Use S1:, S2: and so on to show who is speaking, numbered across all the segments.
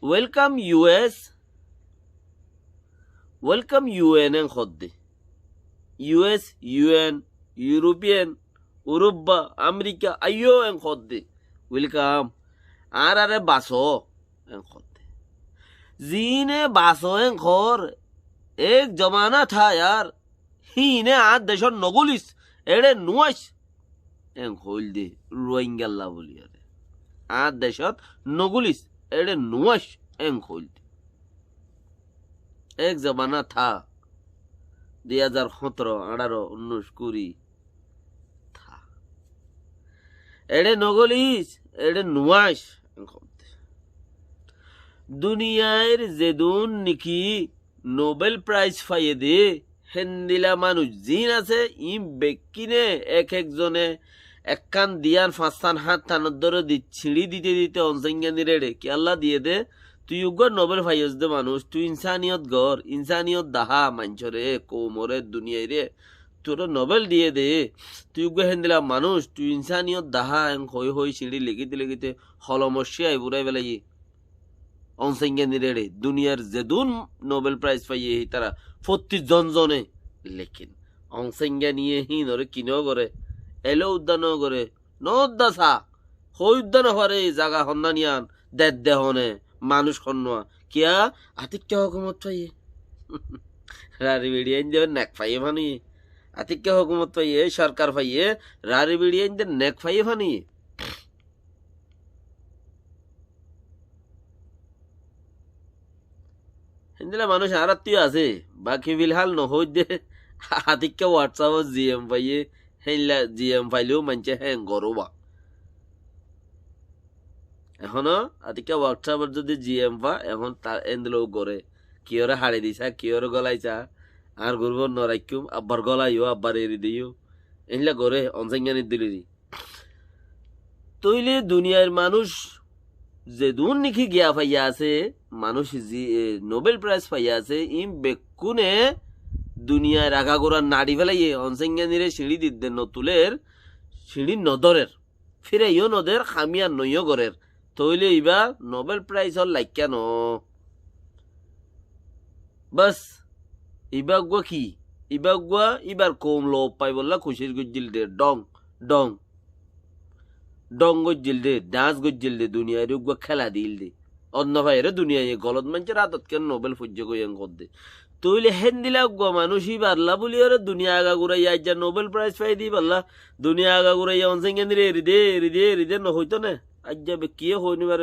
S1: Welcome US, welcome UN এন খদ্দে। US, UN, European, উরুব্বা, আমেরিকা আইও এন খদ্দে ওয়েলকাম। আর আরে বাসো এন খদ্দে। জিনে বাসো এন খর এক জমানা থা यार। হিনে আর দেশর নগুলিস এড়ে নুয়াইস এন খইল দে রোহিঙ্গাল্লা বলি আরে। আর দেশত নগুলিস এড়ে নুয়াইস এন খইল দে। এক জমানা থা 2017, 18, 19, 20 থা এড়ে নগলিস এড়ে নুয়াইস এন খইল দে। দুনিয়ার যেদুন নিকি নোবেল প্রাইজ পাইয়ে দে হেন্দিলা মানুষ জিন আছে ই বেকিনে এক একজনে একখান দিয়ার পাঁচটান হাত টানত ধরে ছিঁড়ি দিতে দিতে অনসাইঙ্গানি রেড়ে কি আল্লাহ দিয়ে দে তুই উগ্র নোবেল পাইস দে মানুষ তুই ইনসানিয়ত গড় ইনসানিয়ত দাহা মাঞ্চরে কোমরে দুনিয়ায় রে তোর নোবেল দিয়ে দে তুই উগ্র হেন্দিলা মানুষ তুই ইনসানিয়ত দাহা হই হই ছিঁড়ি লেগিতে লেগিতে হলমশিয়ায় বুড়াই বেলাই অনসাইঙ্গানি রেড়ে দুনিয়ার যেদুন নোবেল প্রাইজ পাইয়ে তারা 40 জনে লেখিন অংসেঙ্গা নিয়ে হি নরে কিনেও করে এলো উদ্যানও করে নদ্দাসা হই উদ্যান হরে জাগা হন্দানিয়ান দেহনে মানুষ হন্না কিয়া আতিক্য হকুমত পাইয়ে রারি বিড়িয়ান দেবেন নেক পাইয়ে ফানি আতিক্য হকুমত পাইয়ে সরকার পাইয়ে রারি বিড়িয়ান দেন নেক পাইয়ে ফানি। হিন্দিলা মানুষ আর আত্মীয় আছে বাকি ফিলহাল নহই দে হাতিকা হোয়াটসঅ্যাপ জিএম পাইয়ে হেলা জিএম পাইলেও মানছে হ্যাঁ গরবা এখনো হাতিকা হোয়াটসঅ্যাপের যদি জিএম পা এখন তার এন্দিলেও গড়ে কিয়রে হাড়ে দিছা কিয়রে গলাইছা আর গর্ব নরাইকুম আব্বার গলাইও আব্বার এরি দিও এগুলা গড়ে অনসাইঙ্গানি দিলি তৈলে দুনিয়ার মানুষ যেদুন নিকি গিয়া পাইয়া আছে মানুষ নোবেল প্রাইজ পাইয়া আছে ইম বেকুনে দুনিয়ার আগাগোড়া নাড়ি ফেলাইয়ে অনসাইঙ্গানিরে সিঁড়ি দিতে নতুলের সিঁড়ি নদরের ফিরে ইও নদের খামিয়া নইও গরের তৈলে ইবা নোবেল প্রাইজ হল লাইকা ন বাস ইবা গুয়া কি ইবা গুয়া ইবার কম লোপ পাই বললা খুশির গুজিল দে ডং ডং ডং গজ্জিল দে ডান্স গজ্জিল দে দুনিয়ায় রুগুয়া খেলা দিল দে অন্য ভাইরে দুনিয়ায় গলত মানুষের আদত কেন নোবেল ফুজ্য কইয়ান কর দে তইলে হেন দিলা গুয়া মানুষই বারলা বলি ওরে দুনিয়া আগা ঘুরাইয়া যা নোবেল প্রাইজ পাই দি পারলা দুনিয়া আগা ঘুরাইয়া অনসেঙ্গেন রে এরি দে ন হইতো না আজ যাবে কি হইনিবার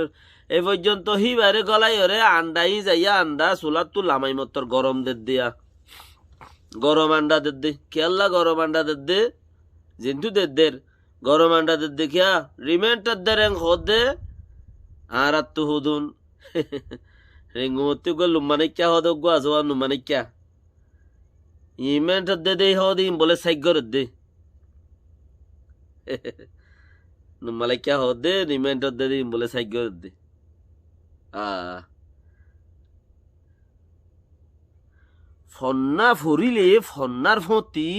S1: এ পর্যন্ত হিবারে গলাই ওরে আন্ডাই যাইয়া আন্ডা চুলার তু লামাই মতর গরম দে দিয়া গরম আন্ডা দে কেল্লা গরম আন্ডা দে যেন্তু দে গরম আন্ডা দেখিয়া রিমেন্টার দে রেং হদে আর তু হুদুন রেঙ্গুমতি গো লুমানিক্যা হদ গো আজোয়া নুমানিক্যা ইমেন্টার দে হদ ইম বলে সাইগর দে নুমালিক্যা হদে রিমেন্টার দে ইম বলে সাইগর দে ফন্না ফুরিলে ফন্নার ফতি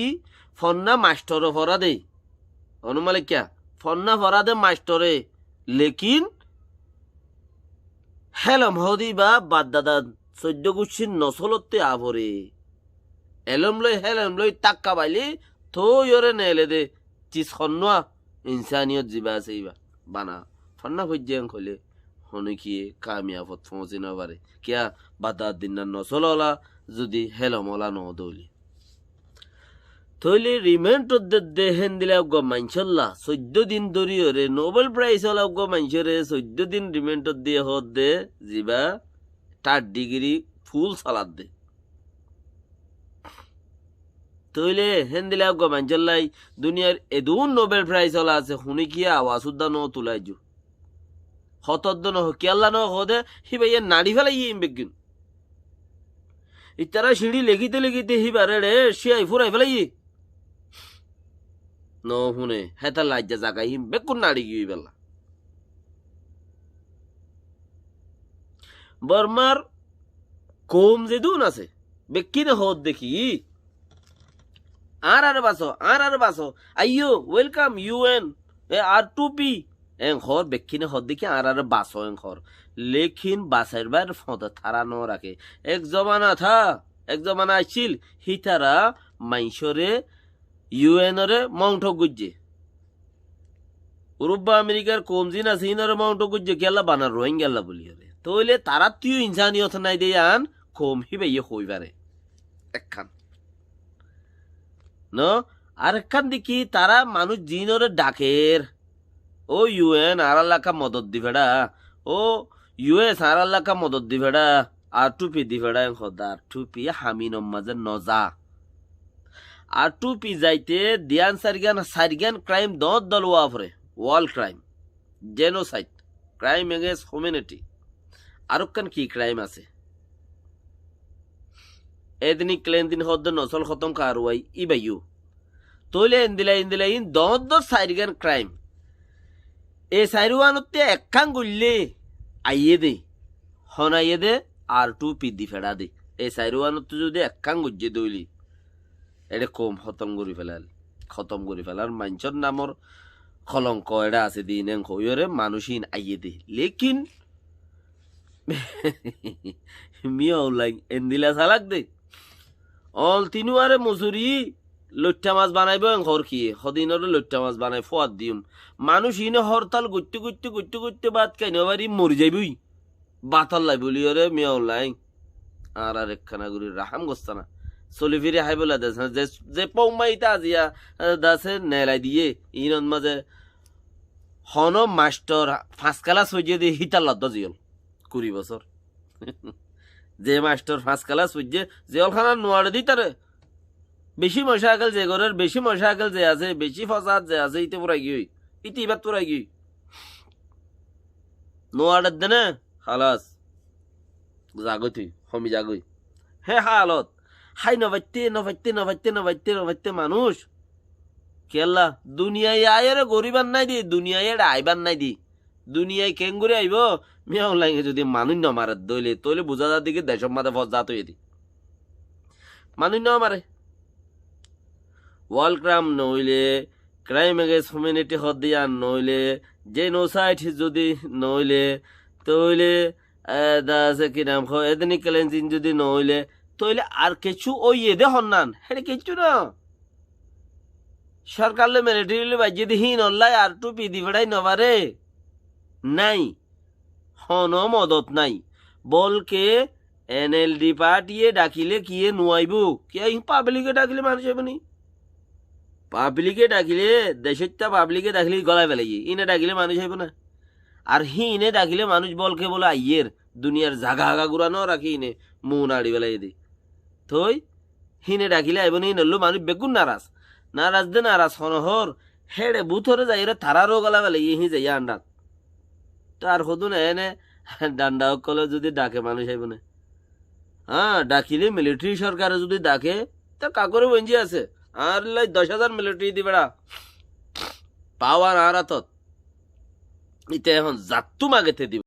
S1: ফন্না মাস্টর ফরা দে অনুমালিক্যা ফন্না ফরা দে মাস্টরে লেকিন হেলম হদি বা বাদ দাদা 14 গুচ্ছির নসলতে আভরে এলম লই হেলম লই টাক্কা বাইলি থই ওরে নেলে দে চিস খন্না ইনসানিয়ত জিবা আছে ইবা বানা ফন্না ফজ্জাং খলে হনকিয়ে কামিয়াবত পৌঁছে না পারে কিয়া বাদা দিন নসললা যদি হেলমলা ন দলি তৈলে রিমেন্ট দে হেন দিলে গো মানছল্লা 14 দিন ধরি ওরে নোবেল প্রাইজ হলা গো মানছরে 14 দিন রিমেন্ট দিয়ে হদ দে জিবা 4 ডিগ্রি ফুল সালাদ দে তৈলে হেন দিলে গো মানছল্লাই দুনিয়ার এদুন নোবেল প্রাইজ হলা আছে হুনি কি আওয়াজ উদ্দা ন তুলাইজু হতদ্দ ন কেল্লা ন হদে হিবাইয়া নাড়ি ফেলাই ইমবেগিন ইতারা সিঁড়ি লেগিতে লেগিতে হিবারে রে শিয়াই ফুরাই ফেলাই ন হুনে হেতা লাজ্জা জাগা হিম বেকুন নাড়ি গিয়ে বেলা বর্মার কোম যে দুন আছে বেকিনে হদ দেখি আর বাসো আইয়ো ওয়েলকাম ইউএন আর টুপি খর বেক্ষিনে হর দেখি আর বাসো খর লেখিন বাসের বার ফদা থারা ন রাখে এক জমানা আসছিল হিতারা মাইশরে ইউএনরে মাউন্ট গুজ্জে উরুব্বা আমেরিকার কমজিন আছে ইনরে মাউন্ট গুজ্জে গেলা বানার রোহিঙ্গাল্লা বলি হরে তইলে তারা তুই ইনসানিয়ত নাই দিয়ে আন কম হিবে ইয়ে হইবারে একখান ন আর একখান দেখি তারা মানুষ জিনরে ডাকের ও ইউএন আর আল্লাহকা মদত দিবেড়া ও ইউএস আর আল্লাহকা মদত দিবেড়া আর টুপি দিবেড়া খোদা আর টুপি হামিন মাঝে নজা আর টুপি যাইতে দিয়ান সারিগান ক্রাইম দল ওয়াফরে war crime genocide crime against humanity আরকান কি ক্রাইম আছে এদিনি ক্লেন্দিন হদ্দ নসল খতম কারওয়াই ইবাইউ তইলে ইন্দিলা ইন দল সারিগান ক্রাইম এ সাইরুয়ানতে একখান গুললে আইয়ে দে হনাইয়ে দে আর টুপি দি ফেড়া দে এই সাইরুয়ানতে যদি একখান গুজ্জে দইলি এটা কম খতম করে ফেলার মানুষের নামর কলঙ্ক এটা আছে দিন হইরে মানুষই আইয়ে দে লেকিন মিয়া লাইন এন্দিলা সালাক দে অল তিনুয়ারে মজুরি লইট্টা মাছ বানাইব ঘর কি সদিনরে লইট্টা মাছ বানাই ফোয়াদ দিম মানুষ ইনে হরতাল গুটতে বাদ কাইনে বাড়ি মরি যাইবই বাতাল লাই বলি ওরে মিয়াও লাই আর একখানা গুড়ি রাহাম গোস্তানা চলি ফিরে হাই বলে দেছে যে পৌমাইতা আজিয়া দাসে নেলাই দিয়ে ইনন মাঝে হন মাস্টার ফাঁস ক্লাস হইয়ে দিয়ে হিতার লাদ্দ জিয়ল 20 বছর যে মাস্টার ফাঁস ক্লাস হইয়ে জিয়ল খানা নোয়ারে দি তারে বেশি মশাকেল যে ঘরের বেশি মশাকেল যে আছে বেশি ফসাদ যে আছে ইতে পুরাই গিয়ে ইতি এবার পুরাই গিয়ে নোয়ারের দেনে খালাস জাগই তুই হমি জাগই হে হালত হাই নবাইতে মানুষ কেল্লা দুনিয়ায় আয়ের গরিবার নাই দি দুনিয়ায় আইবার নাই দি দুনিয়ায় কেঙ্গুরে আইব মিয়াও লাগে যদি মানুষ ন মারে দইলে তইলে বুঝা যা দিকে দেশ মাথা ফসা তুই দি মানুষ ন মারে ওয়ার্ল্ড ক্রাইম নইলে ক্রাইম এগেন্স্ট হিউম্যানিটি হদ দিয়া নইলে জেনোসাইড যদি নইলে তইলে দাসে কি নাম এথনিক ক্লেন্সিং যদি নইলে তইলে আর কিছু ওই এদে হন্নান হেরে কিছু না সরকারলে মিলিটারিলে বাজিয়ে দি হিন অল্লাই আর টুপি দি বেড়াই নবারে নাই হন মদত নাই বলকে এনএলডি পার্টিয়ে ডাকিলে কিয়ে নুয়াইব কি পাবলিকে ডাকিলে মানুষ হইবনি পাবলিকে ডাকিলে দেশটা পাবলিকে ডাকিলে গলায় পেলাই ইনে ডাকিলে মানুষ হইব না আর ইনে ডাকিলে মানুষ বলকে বলে আইয়ের দুনিয়ার জাগা আগা ঘুরানো রাখি ইনে মু নাড়ি বেলাই দি থই হিনে ডাকিলে আইব নি নল্লু মানুষ বেগুন নারাজ দে নারাজ হনহর হেড়ে বুথরে যাই রে তারারও গলা বেলাই হি যাই আন্ডাত তো আর হদু না এনে ডান্ডা কলে যদি ডাকে মানুষ আইব না হ্যাঁ ডাকিলে মিলিটারি সরকারে যদি ডাকে তা কাকরে বঞ্জি আছে আর 10,000 মিলিটারি দি বেড়া পাওয়ার আর ইতে এখন জাতু মাগেতে দিব